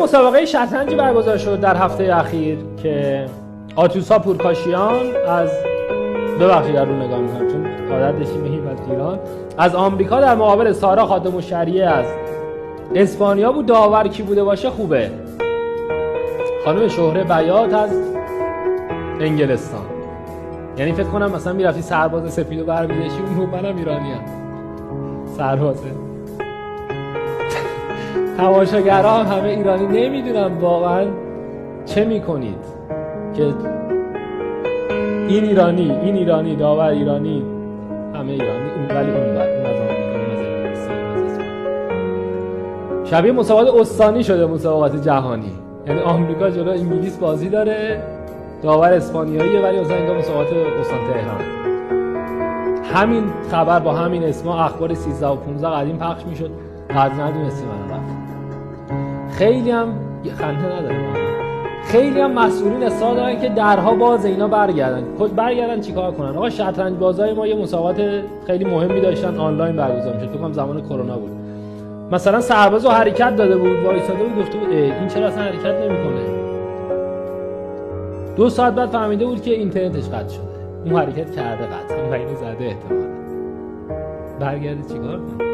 مسابقه شطرنجی برگزار شد در هفته اخیر که آتوسا پورکاشیان از ببخشید در رو نگاه می‌کنم چون عادت داشتیم میگیم از ایران، از آمریکا در مقابل سارا خادم الشریعه از اسپانیا بود. داور کی بوده باشه خوبه، خانم شهره بیات از انگلستان. یعنی فکر کنم مثلا میرفتی سرباز سپیدو برمی‌داشتی اون منم ایرانی ام سربازه. تماشاگرها هم همه ایرانی. نمیدونم واقعا چه میکنید که این ایرانی داور ایرانی همه ایرانی اون ولی اون از آمریکا شبیه مسابقات استانی شده مسابقات جهانی. یعنی آمریکا جلو انگلیس بازی داره، داور اسپانیاییه، ولی مثلا اینجا مسابقات استان تهران. همین خبر با همین اسما اخبار 13 و 15 قدیم پخش میشد. قد ندونستی من رفت. خیلی هم خنده نداره خیلی هم مسئولین اصرار دارن که درها باز اینا برگردن چیکار کنن؟ آقا شطرنج بازای ما یه مسابقات خیلی مهمی داشتن آنلاین برگزار میشد. فکر کنم زمان کرونا بود. مثلا سربازو حرکت داده بود، وایساده بود گفته بود این چرا اصلا حرکت نمیکنه. 2 ساعت بعد فهمیده بود که اینترنتش قطع شده. اون حرکت کرده قطعا و اینو زده احتمالاً. برگرده چیکار کنه؟